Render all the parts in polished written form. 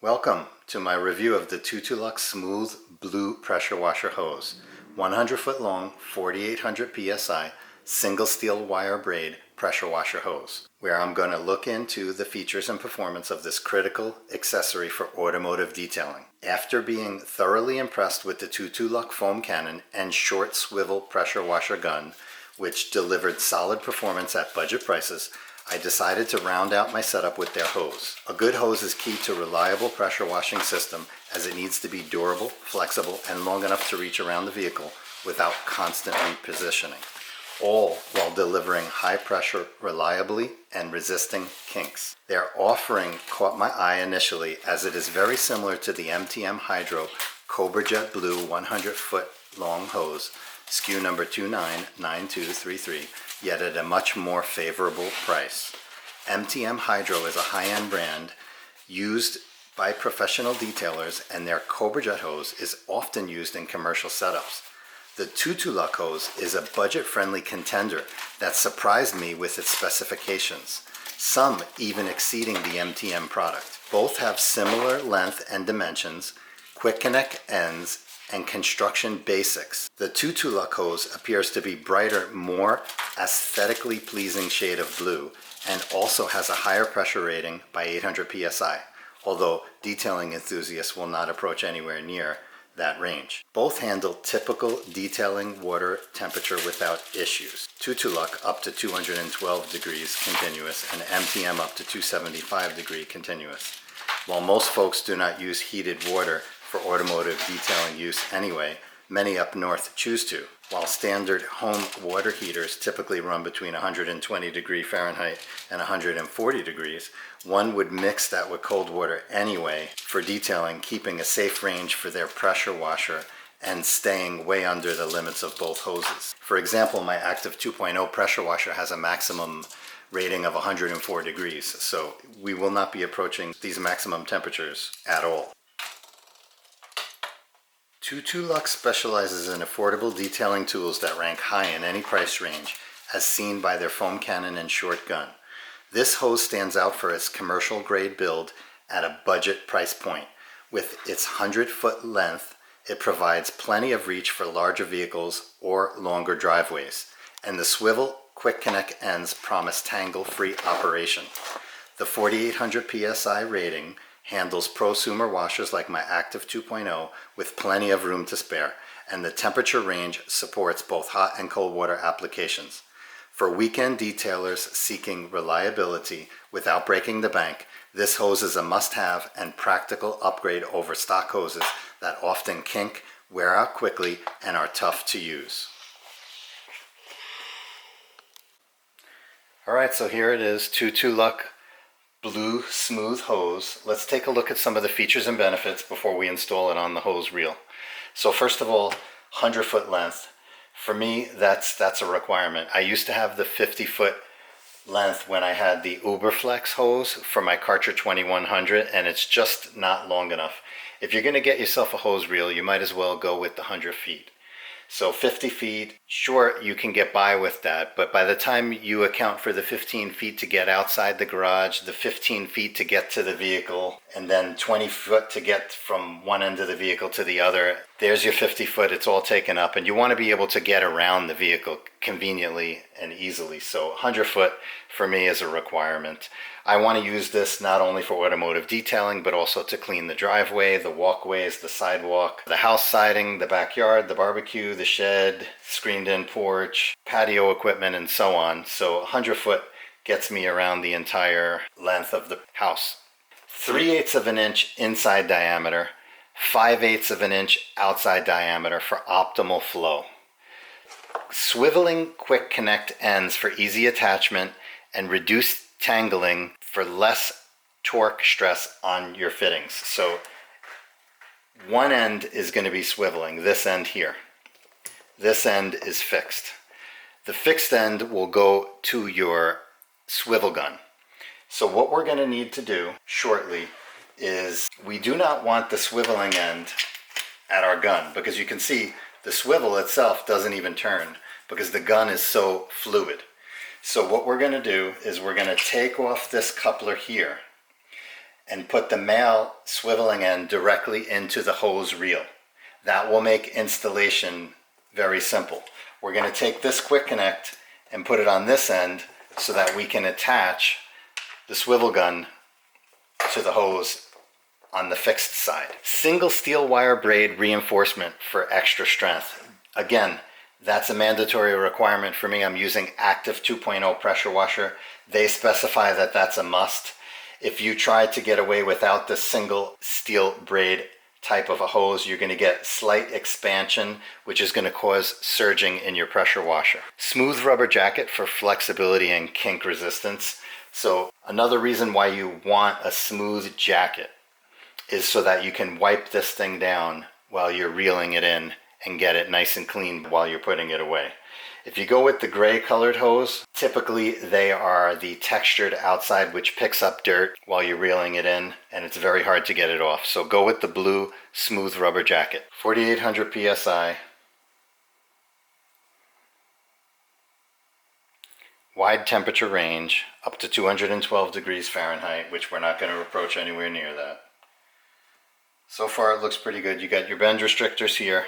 Welcome to my review of the TUTULUK Smooth Blue Pressure Washer Hose. 100 foot long, 4800 psi, single steel wire braid pressure washer hose, where I'm going to look into the features and performance of this critical accessory for automotive detailing. After being thoroughly impressed with the TUTULUK foam cannon and short swivel pressure washer gun, which delivered solid performance at budget prices, I decided to round out my setup with their hose. A good hose is key to a reliable pressure washing system, as it needs to be durable, flexible, and long enough to reach around the vehicle without constant repositioning, all while delivering high pressure reliably and resisting kinks. Their offering caught my eye initially, as it is very similar to the MTM Hydro Cobra Jet Blue 100 foot long hose, SKU number 299233, yet at a much more favorable price. MTM Hydro is a high-end brand used by professional detailers, and their Cobra Jet hose is often used in commercial setups. The TUTULUK hose is a budget-friendly contender that surprised me with its specifications, some even exceeding the MTM product. Both have similar length and dimensions, quick connect ends, and construction basics. The TUTULUK hose appears to be brighter, more aesthetically pleasing shade of blue, and also has a higher pressure rating by 800 psi, although detailing enthusiasts will not approach anywhere near that range. Both handle typical detailing water temperature without issues. TUTULUK up to 212 degrees continuous and MTM up to 275 degree continuous. While most folks do not use heated water for automotive detailing use anyway, many up north choose to. While standard home water heaters typically run between 120 degrees Fahrenheit and 140 degrees, one would mix that with cold water anyway for detailing, keeping a safe range for their pressure washer and staying way under the limits of both hoses. For example, my Active 2.0 pressure washer has a maximum rating of 104 degrees, so we will not be approaching these maximum temperatures at all. TUTULUK specializes in affordable detailing tools that rank high in any price range, as seen by their foam cannon and short gun. This hose stands out for its commercial grade build at a budget price point. With its 100-foot length, it provides plenty of reach for larger vehicles or longer driveways, and the swivel quick connect ends promise tangle-free operation. The 4800 psi rating handles prosumer washers like my Active 2.0 with plenty of room to spare, and the temperature range supports both hot and cold water applications. For weekend detailers seeking reliability without breaking the bank, this hose is a must-have and practical upgrade over stock hoses that often kink, wear out quickly, and are tough to use. Alright, so here it is, TUTULUK Blue Smooth Hose. Let's take a look at some of the features and benefits before we install it on the hose reel. So first of all, 100-foot length. For me, that's a requirement. I used to have the 50-foot length when I had the Uberflex hose for my Karcher 2100, and it's just not long enough. If you're going to get yourself a hose reel, you might as well go with the 100 feet. So 50 feet, sure, you can get by with that, but by the time you account for the 15 feet to get outside the garage, the 15 feet to get to the vehicle, and then 20 foot to get from one end of the vehicle to the other, there's your 50 foot, it's all taken up, and you want to be able to get around the vehicle conveniently and easily. So 100 foot for me is a requirement. I want to use this not only for automotive detailing, but also to clean the driveway, the walkways, the sidewalk, the house siding, the backyard, the barbecue, the shed, screened-in porch, patio equipment, and so on. So 100 foot gets me around the entire length of the house. 3/8 of an inch inside diameter, 5/8 of an inch outside diameter for optimal flow. Swiveling quick connect ends for easy attachment and reduced tangling for less torque stress on your fittings. So one end is going to be swiveling, this end here. This end is fixed. The fixed end will go to your swivel gun. So what we're going to need to do shortly is, we do not want the swiveling end at our gun, because you can see the swivel itself doesn't even turn because the gun is so fluid. So what we're going to do is we're going to take off this coupler here, and put the male swiveling end directly into the hose reel. That will make installation very simple. We're going to take this quick connect and put it on this end so that we can attach the swivel gun to the hose on the fixed side. Single steel wire braid reinforcement for extra strength. Again, that's a mandatory requirement for me. I'm using Active 2.0 pressure washer. They specify that that's a must. If you try to get away without the single steel braid type of a hose, you're going to get slight expansion, which is going to cause surging in your pressure washer. Smooth rubber jacket for flexibility and kink resistance. So another reason why you want a smooth jacket is so that you can wipe this thing down while you're reeling it in and get it nice and clean while you're putting it away. If you go with the gray colored hose, typically they are the textured outside, which picks up dirt while you're reeling it in, and it's very hard to get it off. So go with the blue smooth rubber jacket. 4,800 PSI. Wide temperature range, up to 212 degrees Fahrenheit, which we're not going to approach anywhere near that. So far it looks pretty good. You got your bend restrictors here.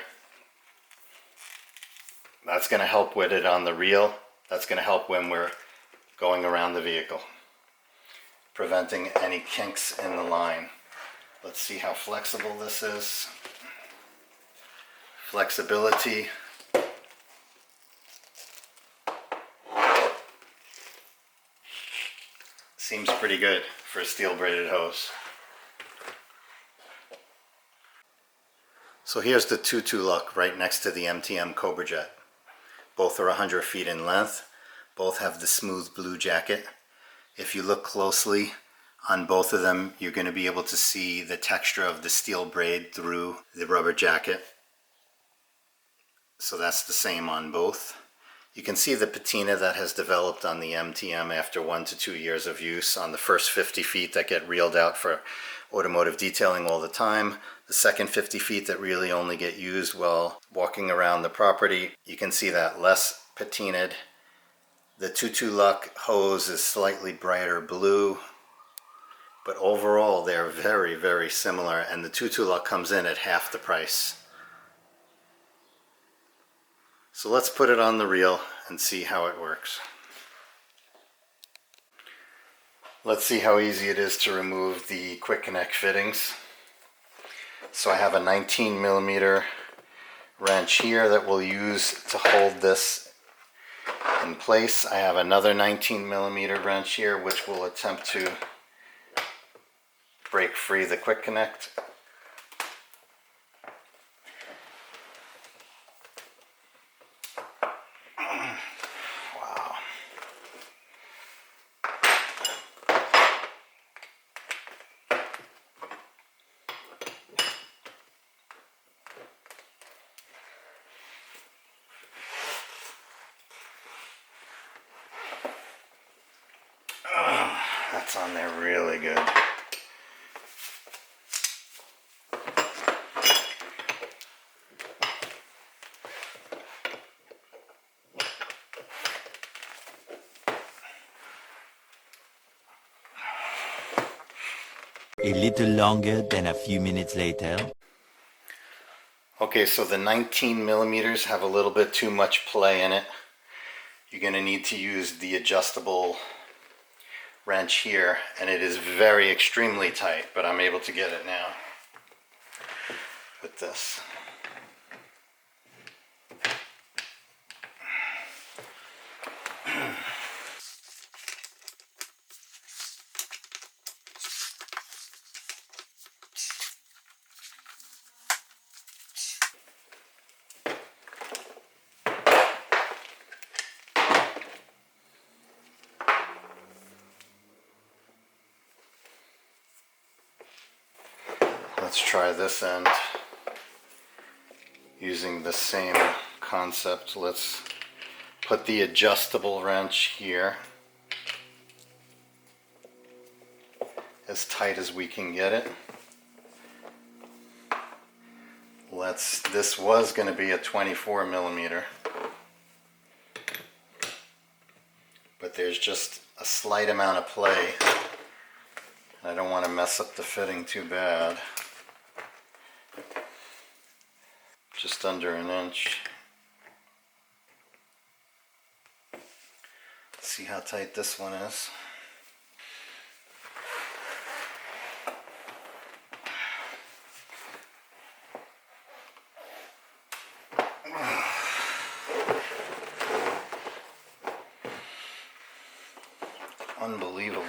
That's going to help with it on the reel. That's going to help when we're going around the vehicle, preventing any kinks in the line. Let's see how flexible this is. Flexibility. Seems pretty good for a steel braided hose. So here's the TUTULUK right next to the MTM Cobra Jet. Both are 100 feet in length. Both have the smooth blue jacket. If you look closely on both of them, you're going to be able to see the texture of the steel braid through the rubber jacket. So that's the same on both. You can see the patina that has developed on the MTM after 1 to 2 years of use on the first 50 feet that get reeled out for automotive detailing all the time. The second 50 feet that really only get used while walking around the property, you can see that less patinaed. The TUTULUK hose is slightly brighter blue, but overall they're very, very similar, and the TUTULUK comes in at half the price. So let's put it on the reel and see how it works. Let's see how easy it is to remove the quick connect fittings. So I have a 19 millimeter wrench here that we'll use to hold this in place. I have another 19 millimeter wrench here which will attempt to break free the quick connect. Wow. That's on there really good. A little longer than a few minutes later. Okay, so the 19 millimeters have a little bit too much play in it. You're going to need to use the adjustable wrench here, and it is very extremely tight, but I'm able to get it now with this. Let's try this end using the same concept. Let's put the adjustable wrench here as tight as we can get it. This was going to be a 24 millimeter, but there's just a slight amount of play I don't want to mess up the fitting too bad. Just under an inch. See how tight this one is. Unbelievable.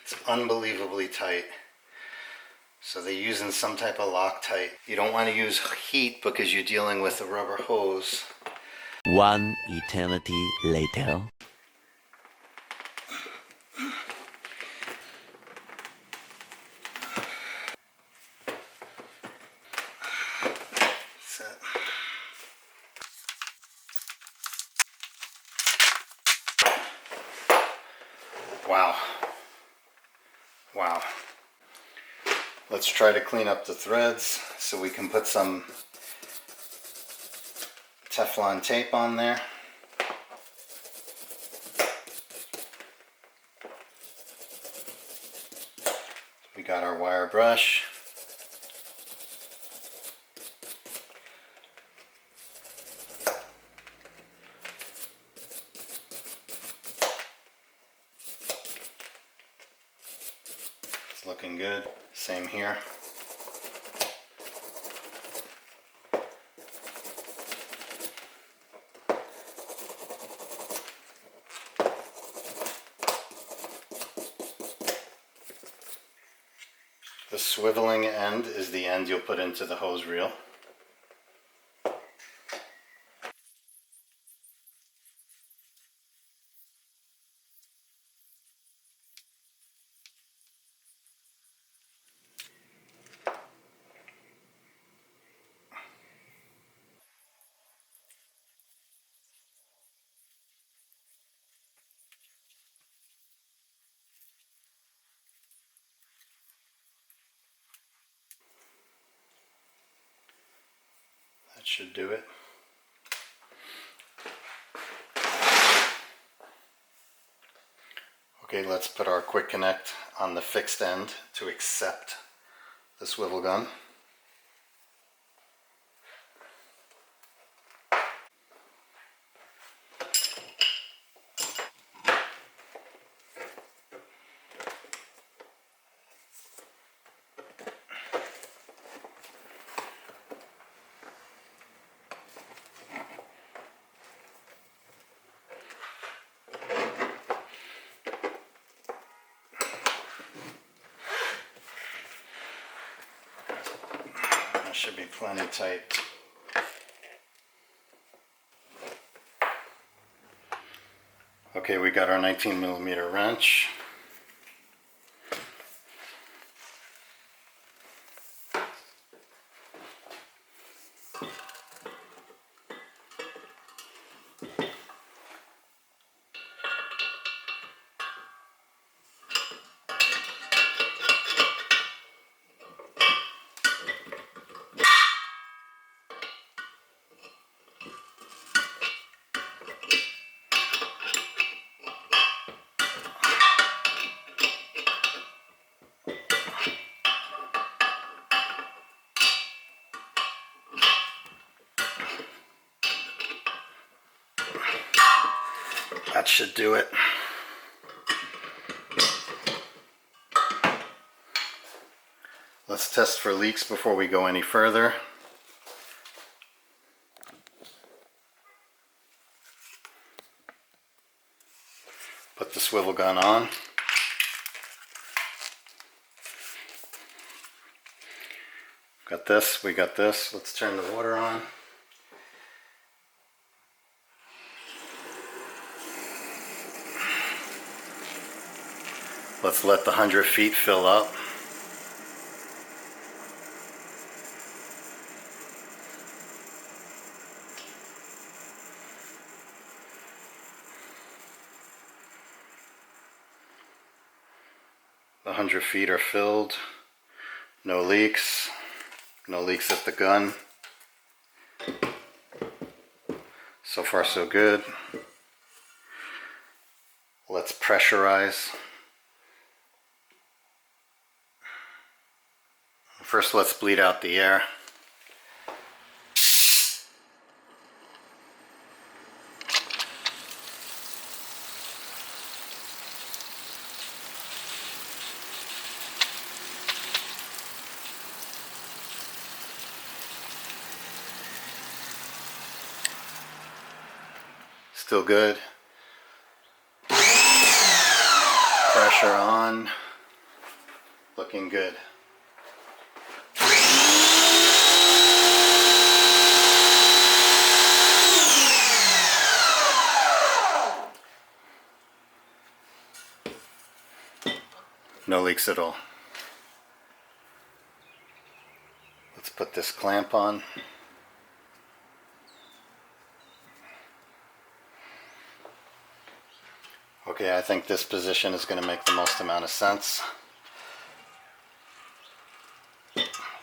It's unbelievably tight. So they're using some type of Loctite. You don't want to use heat because you're dealing with a rubber hose. One eternity later. Set. Wow. Wow. Let's try to clean up the threads so we can put some Teflon tape on there. We got our wire brush. It's looking good. Same here. The swiveling end is the end you'll put into the hose reel. That should do it. Okay, let's put our quick connect on the fixed end to accept the swivel gun. That should be plenty tight. Okay, we got our 19mm wrench. That should do it. Let's test for leaks before we go any further. Put the swivel gun on. Got this, we got this. Let's turn the water on. Let's let the 100 feet fill up. 100 feet are filled. No leaks. No leaks at the gun. So far so good. Let's pressurize. First, let's bleed out the air. Still good. Pressure on. Looking good. No leaks at all. Let's put this clamp on. Okay, I think this position is going to make the most amount of sense.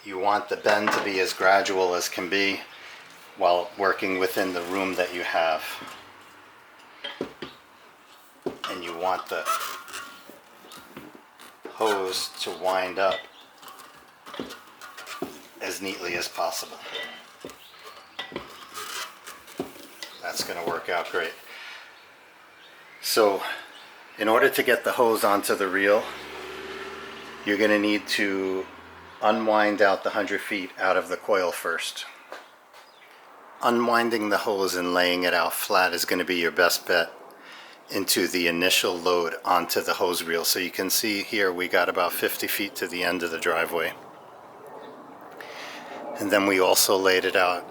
You want the bend to be as gradual as can be while working within the room that you have. And you want the hose to wind up as neatly as possible. That's going to work out great. So, in order to get the hose onto the reel, you're going to need to unwind out the 100 feet out of the coil first. Unwinding the hose and laying it out flat is going to be your best bet into the initial load onto the hose reel. So you can see here we got about 50 feet to the end of the driveway. And then we also laid it out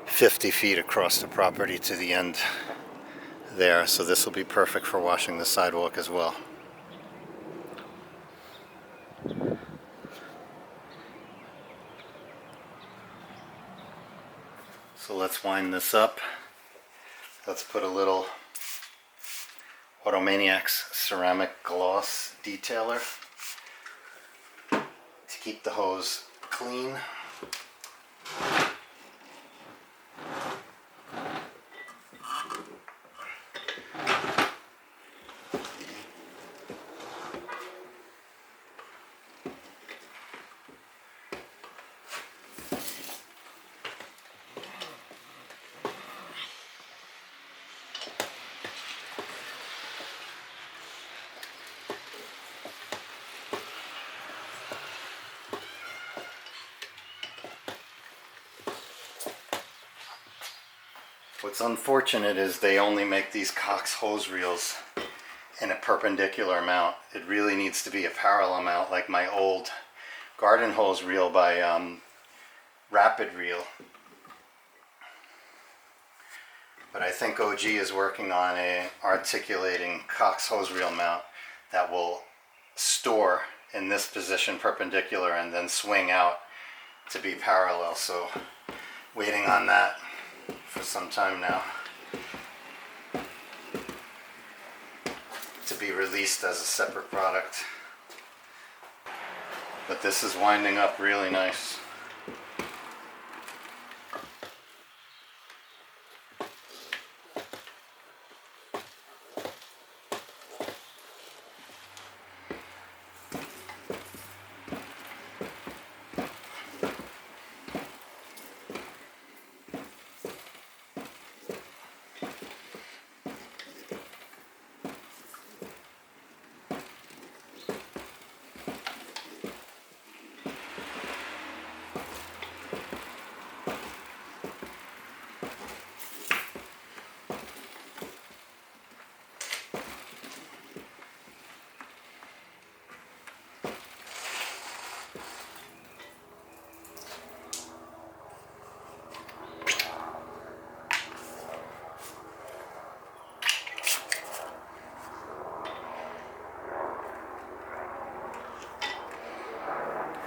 50 feet across the property to the end there. So this will be perfect for washing the sidewalk as well. So let's wind this up. Let's put a little Automaniacs ceramic gloss detailer to keep the hose clean. What's unfortunate is they only make these Cox hose reels in a perpendicular mount. It really needs to be a parallel mount, like my old garden hose reel by Rapid Reel. But I think OG is working on a articulating Cox hose reel mount that will store in this position perpendicular and then swing out to be parallel. So waiting on that for some time now to be released as a separate product. But this is winding up really nice.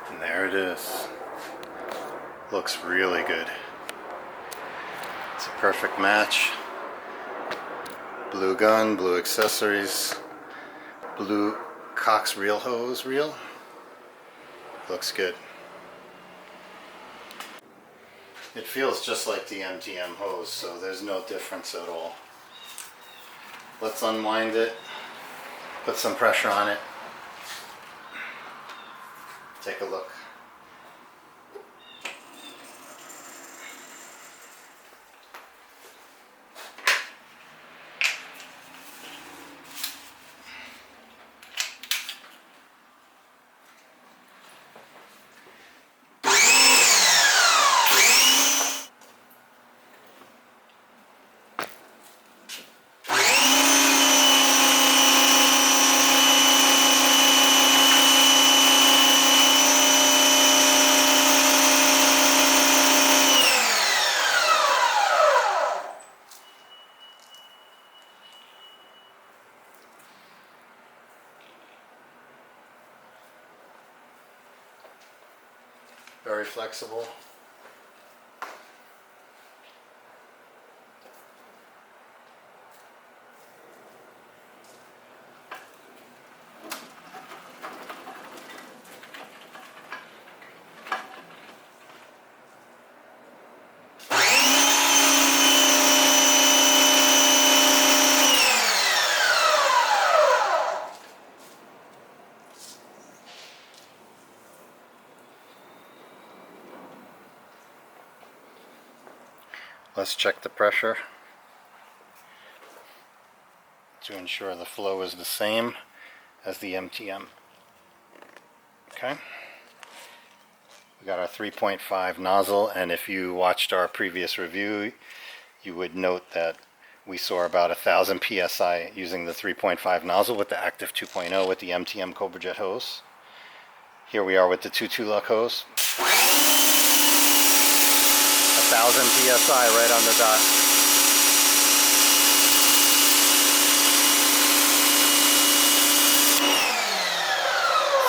And there it is. Looks really good. It's a perfect match. Blue gun, blue accessories, blue Coxreel hose reel. Looks good. It feels just like the MTM hose, so there's no difference at all. Let's unwind it, put some pressure on it, take a look. Very flexible. Let's check the pressure to ensure the flow is the same as the MTM. Okay. We got our 3.5 nozzle, and if you watched our previous review, you would note that we saw about 1,000 psi using the 3.5 nozzle with the active 2.0 with the MTM Cobra Jet hose. Here we are with the TUTULUK hose. 1,000 psi right on the dot.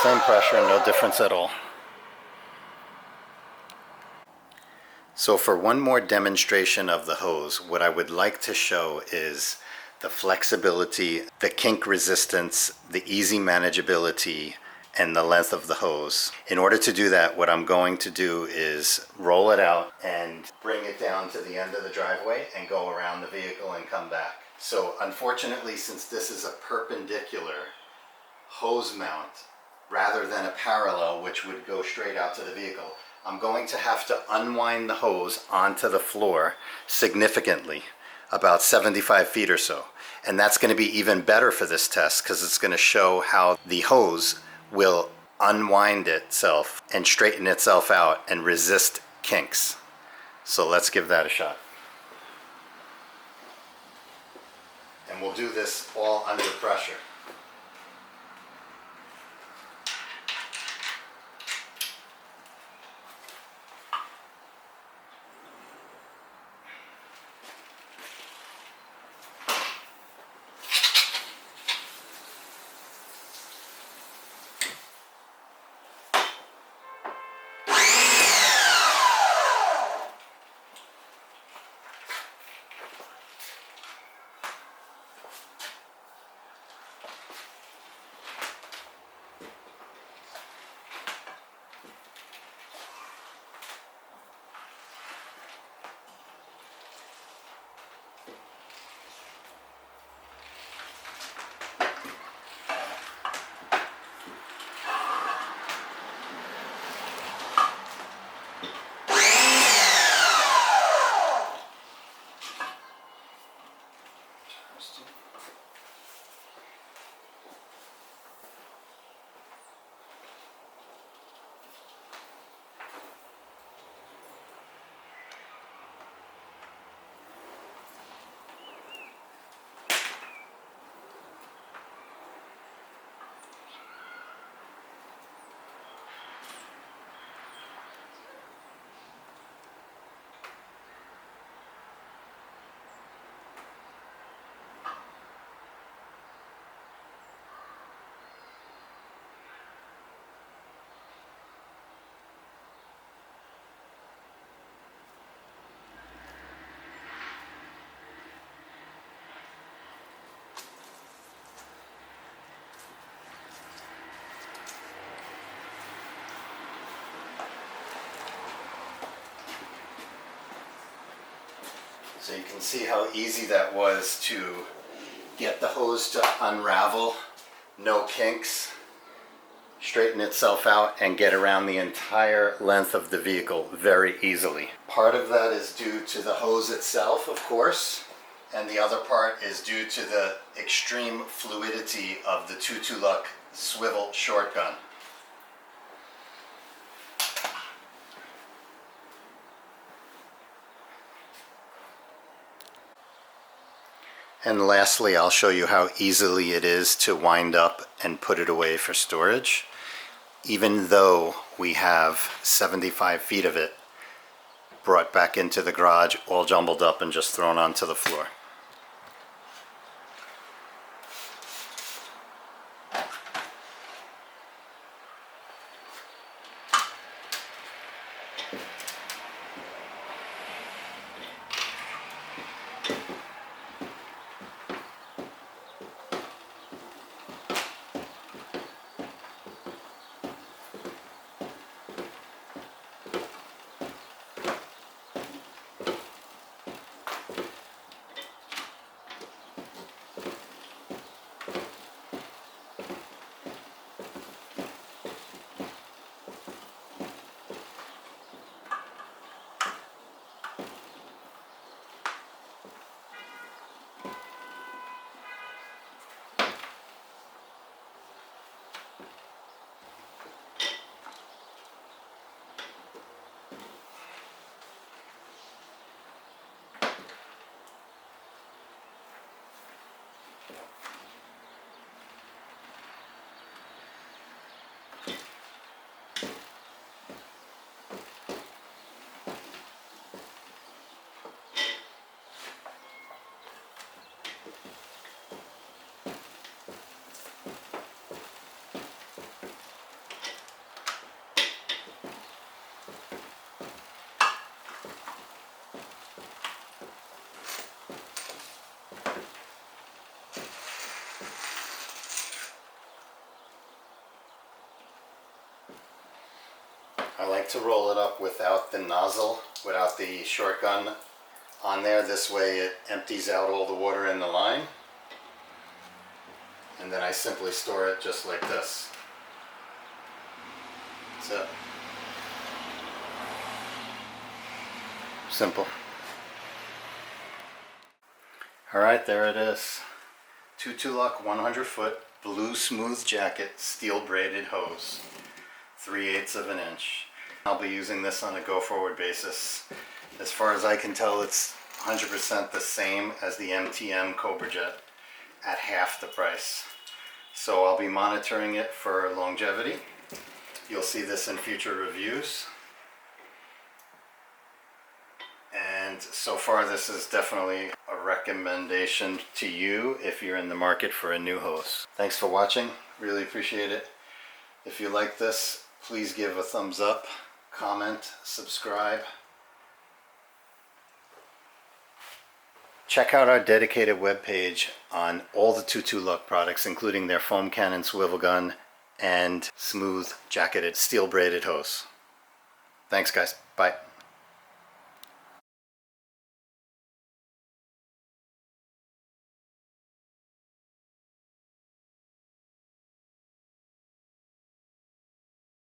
Same pressure, no difference at all. So for one more demonstration of the hose, what I would like to show is the flexibility, the kink resistance, the easy manageability, and the length of the hose. In order to do that, what I'm going to do is roll it out and bring it down to the end of the driveway and go around the vehicle and come back. So unfortunately, since this is a perpendicular hose mount rather than a parallel which would go straight out to the vehicle, I'm going to have to unwind the hose onto the floor significantly, about 75 feet or so. And that's going to be even better for this test because it's going to show how the hose will unwind itself and straighten itself out and resist kinks. So let's give that a shot. And we'll do this all under pressure. So you can see how easy that was to get the hose to unravel, no kinks, straighten itself out, and get around the entire length of the vehicle very easily. Part of that is due to the hose itself, of course, and the other part is due to the extreme fluidity of the TUTULUK Swivel Short Gun. And lastly, I'll show you how easily it is to wind up and put it away for storage, even though we have 75 feet of it brought back into the garage, all jumbled up and just thrown onto the floor. I like to roll it up without the nozzle, without the short gun on there. This way it empties out all the water in the line. And then I simply store it just like this. That's it. Simple. Alright, there it is. TUTULUK 100 foot blue smooth jacket steel braided hose. 3/8 of an inch. I'll be using this on a go forward basis. As far as I can tell, it's 100% the same as the MTM Cobra Jet at half the price. So I'll be monitoring it for longevity. You'll see this in future reviews. And so far this is definitely a recommendation to you if you're in the market for a new hose. Thanks for watching. Really appreciate it. If you like this, please give a thumbs up, comment, subscribe. Check out our dedicated webpage on all the TUTULUK products, including their foam cannon swivel gun and smooth jacketed steel braided hose. Thanks guys. Bye.